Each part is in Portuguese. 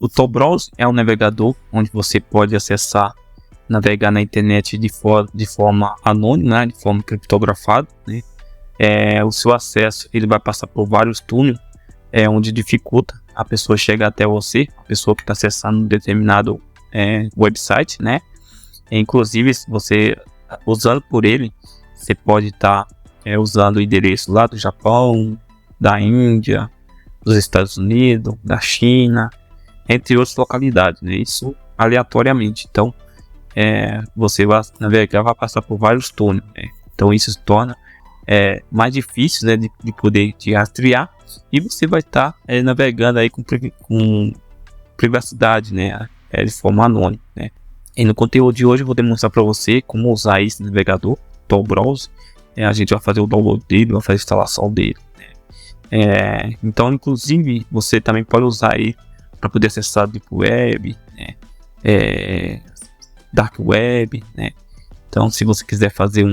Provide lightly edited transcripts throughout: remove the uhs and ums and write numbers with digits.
O Tor Browser é um navegador onde você pode navegar na internet de forma anônima, né? De forma criptografada, né? O seu acesso ele vai passar por vários túneis, onde dificulta a pessoa chegar até você, a pessoa que está acessando um determinado website, né? Inclusive, você usando por ele, você pode estar usando o endereço lá do Japão, da Índia, dos Estados Unidos, da China, entre outras localidades, né? Isso aleatoriamente. Então, você vai navegar, vai passar por vários túneis, né? Então, isso se torna mais difícil, né, de poder te rastrear, e você vai estar navegando aí com privacidade, né? De forma anônima, né? E no conteúdo de hoje eu vou demonstrar para você como usar esse navegador, Tor Browser. A gente vai fazer o download dele, vai fazer a instalação dele, né? Então, inclusive, você também pode usar aí para poder acessar Deep Web, né? Dark Web, né? Então, se você quiser fazer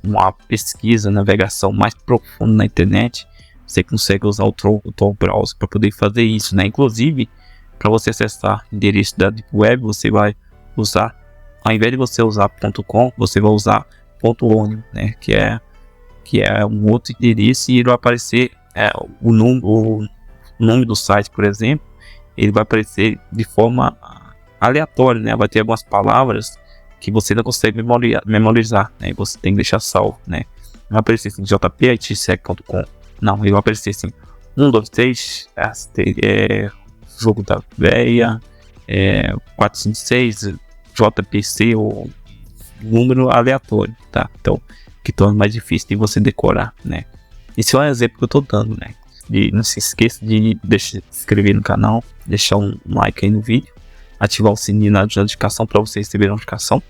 uma pesquisa, navegação mais profunda na internet, você consegue usar o Tor Browser para poder fazer isso, né? Inclusive, para você acessar o endereço da Deep Web, você vai usar, ao invés de você usar .com, você vai usar .onu, né? Que é um outro endereço, e ele vai aparecer o nome do site, por exemplo, ele vai aparecer de forma aleatória, né? Vai ter algumas palavras que você não consegue memorizar, né? Você tem que deixar salvo, né? Não vai aparecer assim, jp.itsec.com. Não, ele vai aparecer assim, 1, 2, 3, jogo da veia, 456, JPC, ou número aleatório, tá? Então, que torna mais difícil de você decorar, né? Esse é um exemplo que eu tô dando, né? E não se esqueça de se inscrever no canal, deixar um like aí no vídeo, ativar o sininho na notificação para você receber a notificação.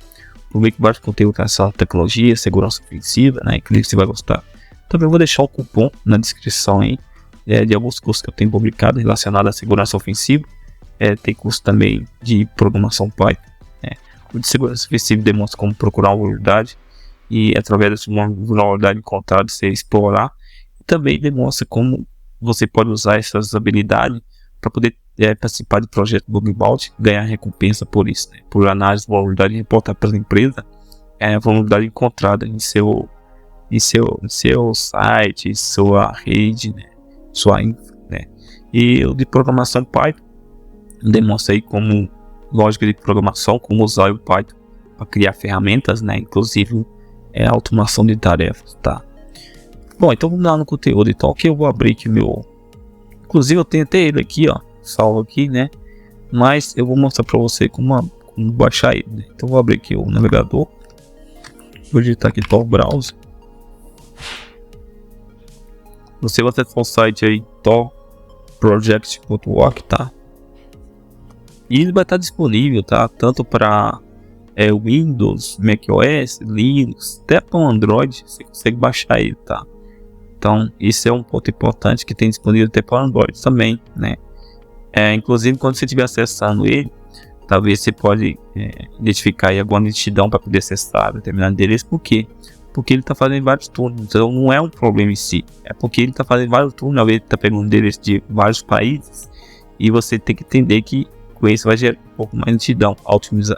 Publique vários conteúdos nessa tecnologia, segurança ofensiva, né? Que você vai gostar. Também vou deixar o cupom na descrição aí, de alguns cursos que eu tenho publicado relacionados à segurança ofensiva. Tem curso também de programação Python. O de segurança ofensiva demonstra como procurar uma vulnerabilidade e, através dessa vulnerabilidade encontrada, você explorar. E também demonstra como você pode usar essas habilidades para poder participar de projeto Bug Bounty, ganhar recompensa por isso, né? Por análise de vulnerabilidade e reportar para a empresa a vulnerabilidade encontrada em seu site, sua rede, né? Sua infra, né? E o de programação Python demonstra aí como lógica de programação, como usar o Python para criar ferramentas, né? Inclusive automação de tarefas, tá? Bom, então vamos lá no conteúdo. Então aqui eu vou abrir aqui inclusive eu tenho até ele aqui, ó, salvo aqui, né? Mas eu vou mostrar para você como baixar ele, né? Então eu vou abrir aqui o navegador, vou digitar aqui Tor Browser. Você vai acessar o site aí torproject.org, tá? E ele vai estar disponível, tá? Tanto para Windows, macOS, Linux, até para o Android, você consegue baixar ele, tá? Então, isso é um ponto importante, que tem disponível até para o Android também, né? Inclusive, quando você estiver acessando ele, talvez você pode identificar aí alguma nitidão para poder acessar determinado endereço. Por quê? Porque ele está fazendo vários turnos. Então, não é um problema em si, é porque ele está fazendo vários turnos. Às vezes ele está pegando um endereço de vários países, e você tem que entender que com isso vai gerar um pouco mais de nitidão.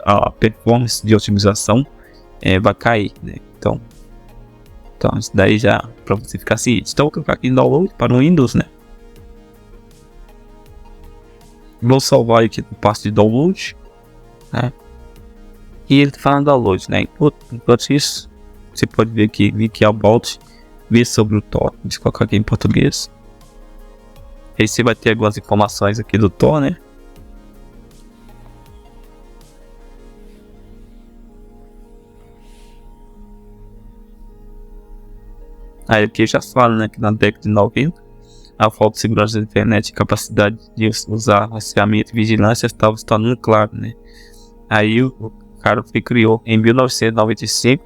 A performance de otimização vai cair, né? Então isso daí já para você ficar ciente. Então, vou clicar aqui em download para o Windows, né? Vou salvar aqui o passo de download, né? E ele está falando download, né? Enquanto isso, você pode ver aqui, Wiki About, ver sobre o Tor. Deixa eu colocar aqui em português. Aí você vai ter algumas informações aqui do Tor, né? Aí aqui já fala, né, que na década de 90 a falta de segurança da internet e capacidade de usar rastreamento e vigilância estava se tornando claro, né? Aí o cara criou em 1995,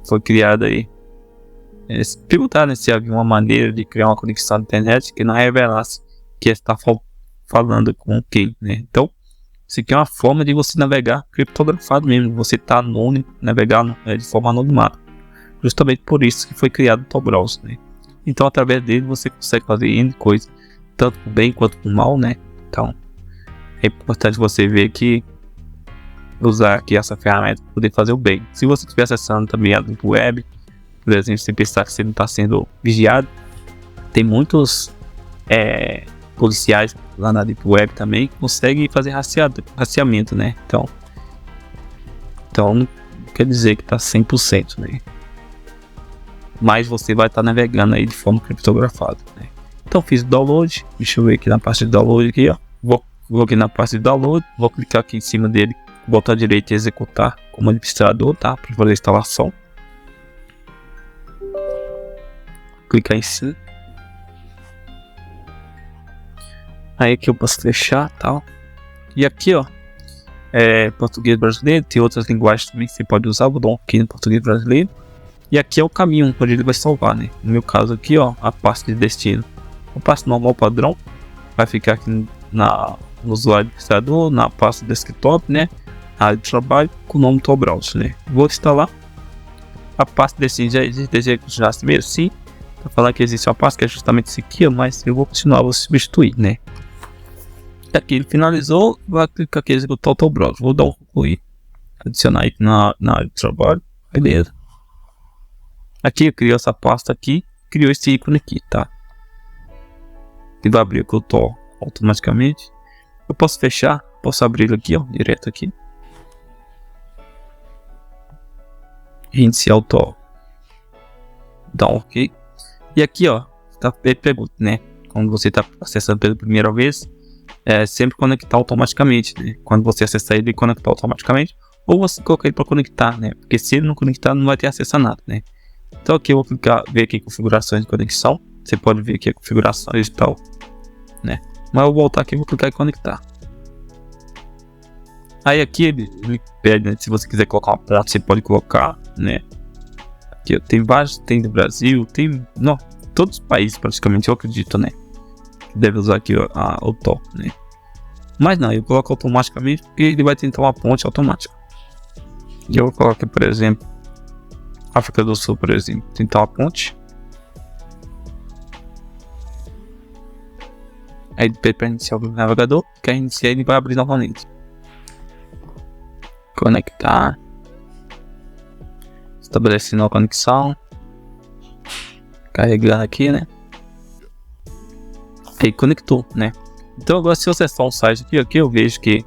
foi criado aí. Eles perguntaram, né, se havia uma maneira de criar uma conexão à internet que não revelasse que está falando com quem, né? Então, isso aqui é uma forma de você navegar criptografado mesmo, você tá anônimo, navegar de forma anonimada. Justamente por isso que foi criado o Tor Browser, né? Então, através dele você consegue fazer N coisas, tanto por bem quanto por mal, né? Então, é importante você ver que usar aqui essa ferramenta para poder fazer o bem. Se você estiver acessando também a Deep Web, por exemplo, você pensar que você não está sendo vigiado, tem muitos policiais lá na Deep Web também que conseguem fazer rastreamento, né? Então não quer dizer que está 100%, né? Mas você vai estar navegando aí de forma criptografada, né? Então fiz o download, deixa eu ver aqui na parte de download aqui, ó. Vou aqui na parte de download, vou clicar aqui em cima dele, botão direito e executar como administrador, tá? Para fazer a instalação. Clicar em sim. Aí aqui eu posso fechar, tal. E aqui, ó, português brasileiro, tem outras linguagens também que você pode usar. Vou dar um aqui no português brasileiro. E aqui é o caminho onde ele vai salvar, né? No meu caso aqui, ó, a pasta de destino. A pasta normal padrão vai ficar aqui no usuário administrador, na pasta desktop, né? A área de trabalho com o nome do browser, né? Vou instalar a pasta de destino. Já existe desejo já primeiro, sim. Para falar que existe uma pasta que é justamente esse aqui, mas eu vou continuar, vou substituir, né? Aqui ele finalizou, vai clicar aqui em executar o teu browser. Vou dar um concluir, adicionar aí na área de trabalho, beleza. Aqui eu criou essa pasta aqui, criou esse ícone aqui, tá? Ele vai abrir aqui o Tor automaticamente. Eu posso fechar, posso abrir ele aqui, ó, direto aqui. Reiniciar o Tor. Dá um OK. E aqui, ó, ele pergunta, né? Quando você está acessando pela primeira vez, sempre conectar automaticamente, né? Quando você acessar ele conectar automaticamente, ou você colocar ele para conectar, né? Porque se ele não conectar, não vai ter acesso a nada, né? Então aqui eu vou ver aqui configurações de conexão. Você pode ver aqui a configurações e tal, né? Mas eu vou voltar aqui e vou clicar em conectar. Aí aqui ele pede, né? Se você quiser colocar uma ponte, você pode colocar, né? Aqui tem vários, tem do Brasil, tem todos os países praticamente, eu acredito, né? Deve usar aqui o Tor, né? Mas não, eu coloco automaticamente porque ele vai tentar uma ponte automática. E eu vou colocar aqui, por exemplo, África do Sul, por exemplo, tentar uma ponte. Aí ele pede para iniciar o navegador, quer iniciar ele vai abrir novamente. Conectar. Estabelecendo a conexão. Carregando aqui, né? Aí conectou, né? Então agora se eu acessar um site aqui eu vejo que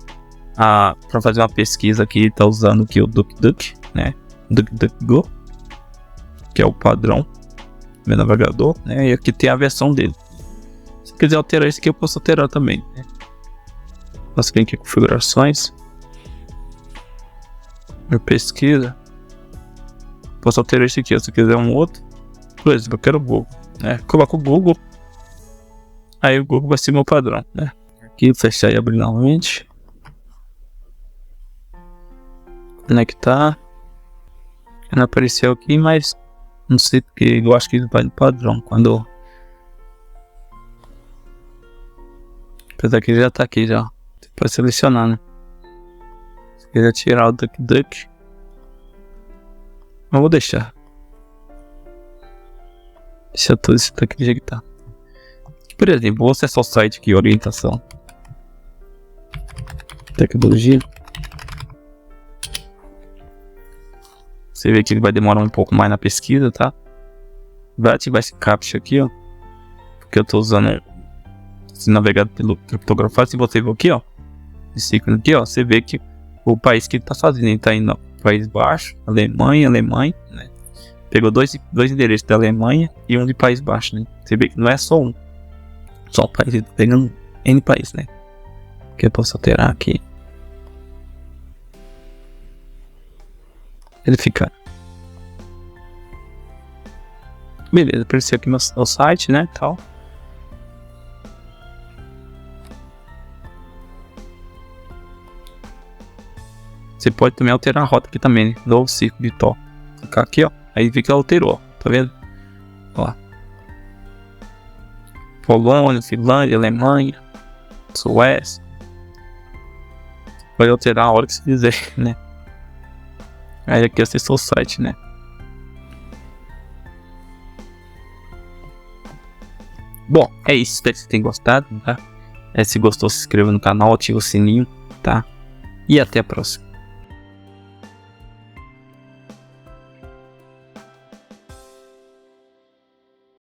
para fazer uma pesquisa aqui tá usando aqui o DuckDuck, né? DuckDuckGo, que é o padrão do meu navegador, né? E aqui tem a versão dele. Se eu quiser alterar isso aqui eu posso alterar também, né? Posso vir aqui em configurações, minha pesquisa, posso alterar isso aqui. Se eu quiser um outro, por exemplo, eu quero o Google, né? Coloco o Google. Aí o Google vai ser meu padrão, né? Aqui fechar e abrir novamente. Conectar. Não apareceu aqui, mas não sei porque eu acho que ele vai no padrão quando. Apesar que ele já tá aqui já. Você pode selecionar, né? Se quiser tirar o DuckDuck, eu vou deixar. Deixa tudo isso daqui do jeito que tá. Por exemplo, vou acessar o site aqui, orientação, tecnologia. Você vê que ele vai demorar um pouco mais na pesquisa, tá? Vai ativar esse captcha aqui, ó. Porque eu tô usando esse navegador pelo criptografado. Se você ver aqui, ó, esse ícone aqui, ó, você vê que o país que ele tá fazendo, ele tá indo no País Baixo, Alemanha, né? Pegou dois endereços da Alemanha e um de País Baixo, né? Você vê que não é só um país, ele tá pegando N país, né? Que eu posso alterar aqui. Ele fica. Beleza, apareceu aqui o site, né? Tal. Você pode também alterar a rota aqui também, né? Novo círculo de Tor. Clicar aqui, ó. Aí fica alterou, tá vendo? Ó. Polônia, Finlândia, Alemanha, Suécia. Pode alterar a hora que você quiser, né? Aí aqui acessou o site, né? Bom, é isso. Espero que você tenha gostado, tá? Se gostou, se inscreva no canal, ativa o sininho, tá? E até a próxima.